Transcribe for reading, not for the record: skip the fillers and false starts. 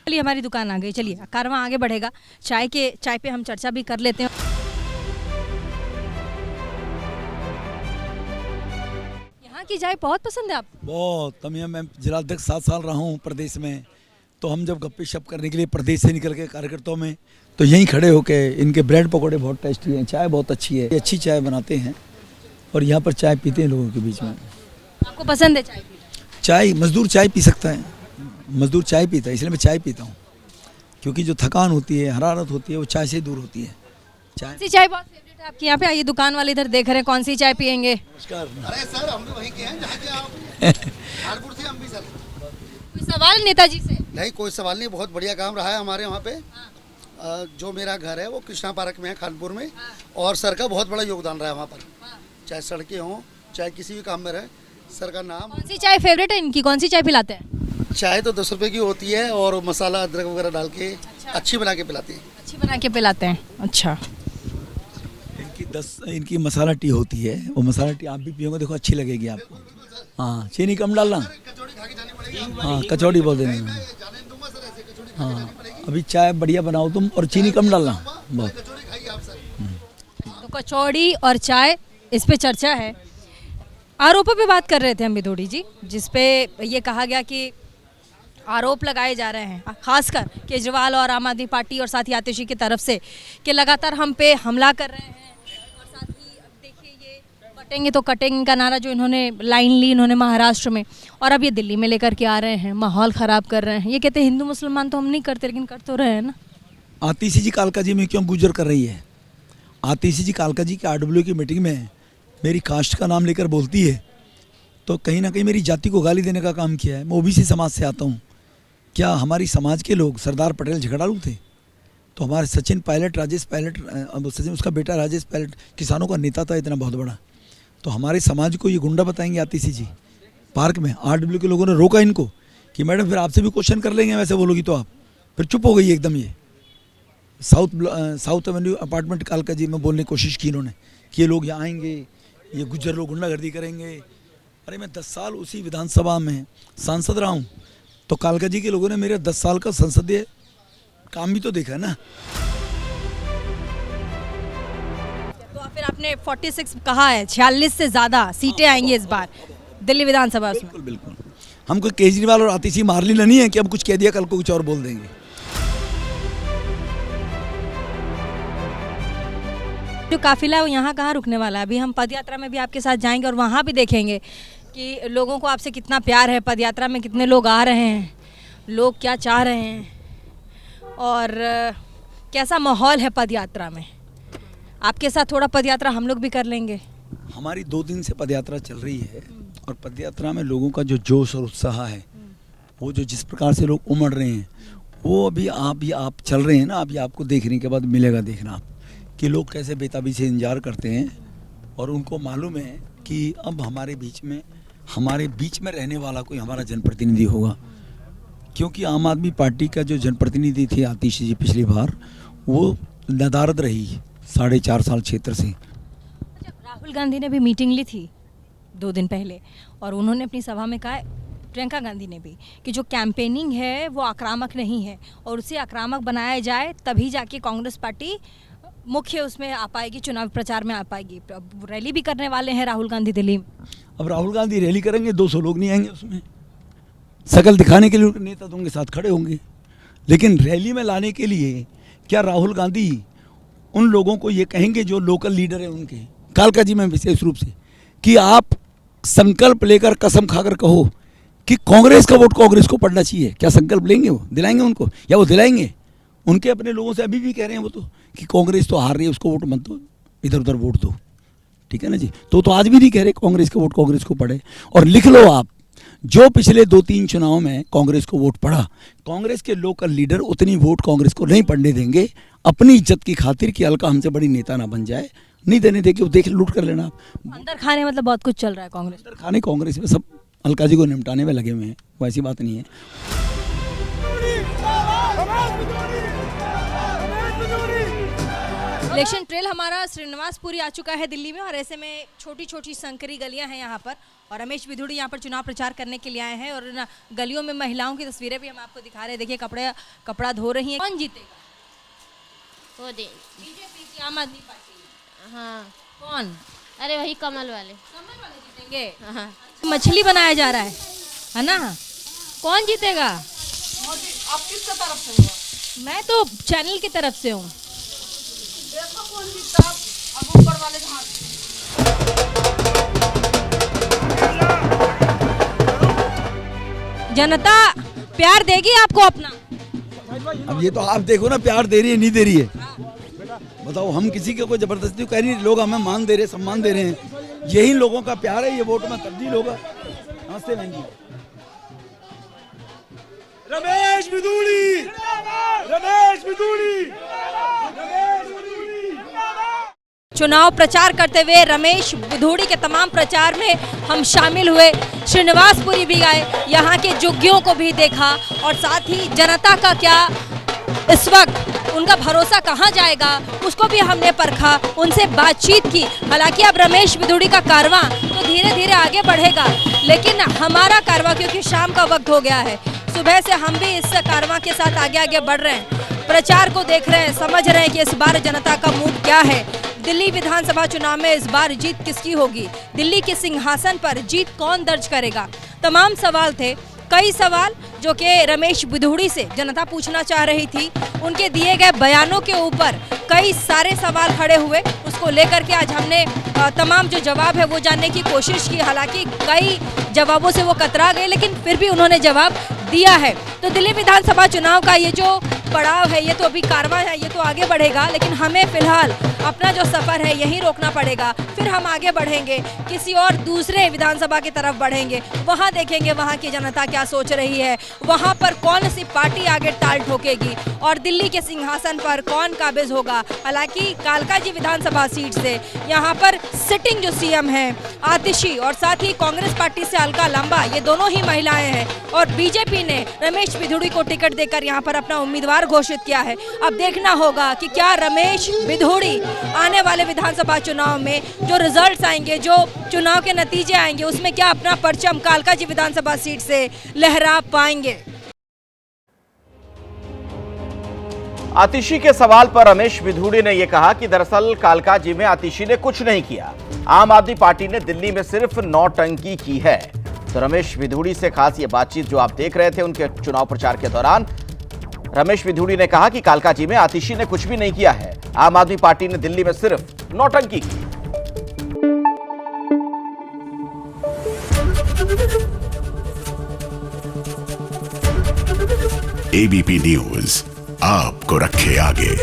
चलिए हमारी दुकान आ गई, चलिए कारवां आगे बढ़ेगा। चाय पे हम चर्चा भी कर लेते हैं। यहाँ की चाय बहुत पसंद है आपको? बहुत। तमिया मैं जिलाध्यक्ष 7 साल रहा हूँ प्रदेश में, तो हम जब गप्पे शप करने के लिए प्रदेश से निकल के कार्यकर्ताओं में, तो यहीं खड़े होके इनके ब्रेड पकौड़े बहुत टेस्टी हैं, चाय बहुत अच्छी है, अच्छी चाय बनाते हैं और यहाँ पर चाय पीते हैं लोगों के बीच में। आपको पसंद है चाय पीना? चाय मजदूर चाय पी सकता है, मजदूर चाय पीता है, इसलिए मैं चाय पीता हूँ, क्योंकि जो थकान होती है, हरारत होती है, वो चाय से दूर होती है। कौन सी चाय बहुत फेवरेट है आपकी? यहाँ पे आइए, दुकान वाले इधर देख रहे हैं, कौन सी चाय पियेंगे? नमस्कार। अरे सर, हम भी वहीं के हैं जहाँ के आप। कानपुर से हम भी सर। कोई सवाल नेताजी से? नहीं, कोई सवाल नहीं, बहुत बढ़िया काम रहा है हमारे वहाँ पे। जो मेरा घर है वो कृष्णा पार्क में है, कानपुर में, और सर का बहुत बड़ा योगदान रहा है वहाँ पर। चाहे सड़कें हों, चाहे किसी भी काम में रहे, सर का नाम। कौन सी चाय फेवरेट है इनकी? कौन सी चाय पिलाते हैं? चाय तो 10 रुपए की होती है और मसाला अदरक वगैरह डाल के अच्छी बना के पिलाते हैं। अच्छी बना के पिलाते हैं, अच्छा। इनकी मसाला टी होती है, वो मसाला टी आप भी पियोगे, देखो अच्छी लगेगी आपको। हाँ, चीनी कम डालना। हाँ, कचौड़ी बोल देना। हाँ, अभी चाय बढ़िया बनाओ तुम और चीनी कम डालना बहुत। तो कचौड़ी और चाय, इस पे चर्चा है। आरोपों पे बात कर रहे थे हम भी थोड़ी जी, जिसपे ये कहा गया कि आरोप लगाए जा रहे हैं, खासकर केजरीवाल और आम आदमी पार्टी और साथ ही आतिशी की तरफ से, कि लगातार हम पे हमला कर रहे हैं। और साथ ही अब देखिए, ये कटेंगे तो कटेंगे का नारा जो इन्होंने लाइन ली इन्होंने महाराष्ट्र में, और अब ये दिल्ली में लेकर के आ रहे हैं, माहौल ख़राब कर रहे हैं। ये कहते हैं हिंदू मुसलमान तो हम नहीं करते, लेकिन कर तो रहे हैं ना। आतिशी जी कालका जी में क्यों गुजर कर रही है? आतिशी जी कालका जी के RW की मीटिंग में मेरी कास्ट का नाम लेकर बोलती है, तो कहीं ना कहीं मेरी जाति को गाली देने का काम किया है। मैं OBC समाज से आता हूँ। क्या हमारी समाज के लोग सरदार पटेल झगड़ालू थे? तो हमारे सचिन पायलट, राजेश पायलट, सचिन उसका बेटा राजेश पायलट किसानों का नेता था इतना बहुत बड़ा। तो हमारे समाज को ये गुंडा बताएंगे आतिशी जी? पार्क में RW के लोगों ने रोका इनको कि मैडम फिर आपसे भी क्वेश्चन कर लेंगे, वैसे बोलोगी तो आप। फिर चुप हो गई एकदम। ये साउथ एवेन्यू अपार्टमेंट कालका जी में बोलने की कोशिश की इन्होंने कि ये लोग यहाँ आएंगे, ये गुज्जर लोग गुंडागर्दी करेंगे। अरे मैं 10 साल उसी विधानसभा में सांसद रहा हूँ, तो कालका जी के लोगों ने मेरे 10 साल का संसदीय काम भी तो देखा है ना। तो फिर आपने 46 कहा है, 46 से ज़्यादा सीटें आएंगी इस बार दिल्ली विधानसभा में। बिल्कुल बिल्कुल। हम कोई केजरीवाल और आतिशी मारलीला नहीं है कि अब कुछ कह दिया कल को कुछ और बोल देंगे। जो काफिला है वो यहाँ कहाँ रुकने वाला है? अभी हम पदयात्रा में भी आपके साथ जाएंगे और वहाँ भी देखेंगे कि लोगों को आपसे कितना प्यार है, पदयात्रा में कितने लोग आ रहे हैं, लोग क्या चाह रहे हैं और कैसा माहौल है पदयात्रा में। आपके साथ थोड़ा पदयात्रा हम लोग भी कर लेंगे। हमारी 2 दिन से पदयात्रा चल रही है और पदयात्रा में लोगों का जो जोश और उत्साह है, वो जो जिस प्रकार से लोग उमड़ रहे हैं, वो अभी आप चल रहे हैं ना, अभी आपको देखने के बाद मिलेगा देखना आप कि लोग कैसे बेताबी से इंतजार करते हैं। और उनको मालूम है कि अब हमारे बीच में रहने वाला कोई हमारा जनप्रतिनिधि होगा, क्योंकि आम आदमी पार्टी का जो जनप्रतिनिधि थे आतिशी जी पिछली बार, वो नदारद रही 4.5 साल क्षेत्र से। राहुल गांधी ने भी मीटिंग ली थी 2 दिन पहले और उन्होंने अपनी सभा में कहा, प्रियंका गांधी ने भी, कि जो कैंपेनिंग है वो आक्रामक नहीं है और उसे आक्रामक बनाया जाए तभी जाके कांग्रेस पार्टी मुख्य उसमें आ पाएगी, चुनाव प्रचार में आ पाएगी। अब रैली भी करने वाले हैं राहुल गांधी दिल्ली में। अब राहुल गांधी रैली करेंगे, 200 लोग नहीं आएंगे उसमें, शकल दिखाने के लिए नेता तो उनके साथ खड़े होंगे, लेकिन रैली में लाने के लिए क्या राहुल गांधी उन लोगों को ये कहेंगे जो लोकल लीडर हैं उनके, कालका जी में विशेष रूप से, कि आप संकल्प लेकर कसम खाकर कहो कि कांग्रेस का वोट कांग्रेस को पड़ना चाहिए? क्या संकल्प लेंगे? वो दिलाएंगे उनको, या वो दिलाएंगे? उनके अपने लोगों से अभी भी कह रहे हैं वो तो कि कांग्रेस तो हार रही है, उसको वोट मत दो, इधर उधर वोट दो। ठीक है ना जी? तो आज भी नहीं कह रहे कांग्रेस का वोट कांग्रेस को पड़े। और लिख लो आप, जो पिछले 2-3 चुनाव में कांग्रेस को वोट पड़ा, कांग्रेस के लोकल लीडर उतनी वोट कांग्रेस को नहीं पड़ने देंगे, अपनी इज्जत की खातिर कि अलका हमसे बड़ी नेता ना बन जाए, नहीं देने देंगे। वो देख लूट कर लेना आप। अंदर खाने मतलब बहुत कुछ चल रहा है कांग्रेस अंदर खाने कांग्रेस में सब अलका जी को निपटाने में लगे हुए हैं, वैसी बात नहीं है। इलेक्शन ट्रेल हमारा श्रीनिवासपुरी आ चुका है दिल्ली में, और ऐसे में छोटी छोटी संकरी गलियां हैं यहाँ पर, और रमेश बिधूड़ी यहाँ पर चुनाव प्रचार करने के लिए आए हैं। और गलियों में महिलाओं की तस्वीरें भी हम आपको दिखा रहे हैं। देखिए कपड़ा धो रही हैं। कौन जीतेगा? वो दे बीजेपी की, आम आदमी पार्टी? हाँ। कौन? अरे वही कमल वाले। कमल वाले जीतेंगे? हाँ। मछली बनाया जा रहा है ना? कौन जीतेगा? आप किसके तरफ से हो? मैं तो चैनल की तरफ से हूँ। देखो कौन जीतता, अब ऊपर वाले के हाथ में। जनता प्यार देगी आपको अपना? अब ये तो आप देखो ना, प्यार दे रही है नहीं दे रही है। बताओ, हम किसी के कोई जबरदस्ती कह रही, लोग हमें मान दे रहे, सम्मान दे रहे हैं। यही लोगों का प्यार है, ये वोट में तब्दील होगा। नमस्ते बहन जी। रमेश बिधूड़ी, रमेश बिधूड़ी। चुनाव प्रचार करते हुए रमेश बिधूड़ी के तमाम प्रचार में हम शामिल हुए। श्रीनिवासपुरी भी गए, यहाँ के जुग्गियों को भी देखा, और साथ ही जनता का क्या इस वक्त उनका भरोसा कहाँ जाएगा उसको भी हमने परखा, उनसे बातचीत की। हालांकि अब रमेश बिधूड़ी का कारवां तो धीरे धीरे आगे बढ़ेगा, लेकिन हमारा कारवां, क्योंकि शाम का वक्त हो गया है, सुबह से हम भी इस कारवां के साथ आगे आगे बढ़ रहे हैं, प्रचार को देख रहे हैं, समझ रहे हैं कि इस बार जनता का मूड क्या है। दिल्ली विधानसभा चुनाव में इस बार जीत किसकी होगी? दिल्ली के सिंहासन पर जीत कौन दर्ज करेगा? तमाम सवाल थे, कई सवाल जो कि रमेश बिधूड़ी से जनता पूछना चाह रही थी। उनके दिए गए बयानों के ऊपर कई सारे सवाल खड़े हुए, उसको लेकर के आज हमने तमाम जो जवाब है वो जानने की कोशिश की। हालांकि कई जवाबों से वो कतरा गए, लेकिन फिर भी उन्होंने जवाब दिया है। तो दिल्ली विधानसभा चुनाव का ये जो पड़ाव है, ये तो अभी कारवां है, ये तो आगे बढ़ेगा, लेकिन हमें फिलहाल अपना जो सफ़र है यहीं रोकना पड़ेगा। फिर हम आगे बढ़ेंगे, किसी और दूसरे विधानसभा की तरफ बढ़ेंगे, वहाँ देखेंगे वहाँ की जनता क्या सोच रही है, वहाँ पर कौन सी पार्टी आगे ताल ठोकेगी और दिल्ली के सिंहासन पर कौन काबिज होगा। हालांकि कालका जी विधानसभा सीट से यहाँ पर सिटिंग जो सीएम है आतिशी, और साथ ही कांग्रेस पार्टी से अलका लांबा, ये दोनों ही महिलाएं हैं, और बीजेपी ने रमेश बिधूड़ी को टिकट देकर यहाँ पर अपना उम्मीदवार घोषित किया है। अब देखना होगा कि क्या रमेश बिधूड़ी आने वाले विधानसभा चुनाव में जो रिजल्ट्स आएंगे, जो चुनाव के नतीजे आएंगे, उसमें क्या अपना परचम कालका जी विधानसभा सीट से लहरा पाएंगे। आतिशी के सवाल पर रमेश बिधूड़ी ने यह कहा कि दरअसल कालका जी में आतिशी ने कुछ नहीं किया, आम आदमी पार्टी ने दिल्ली में सिर्फ नौटंकी की है। तो रमेश बिधूड़ी से खास ये बातचीत जो आप देख रहे थे उनके चुनाव प्रचार के दौरान, रमेश बिधूड़ी ने कहा कि कालका जी में आतिशी ने कुछ भी नहीं किया है, आम आदमी पार्टी ने दिल्ली में सिर्फ नौटंकी की। एबीपी न्यूज आपको रखे आगे।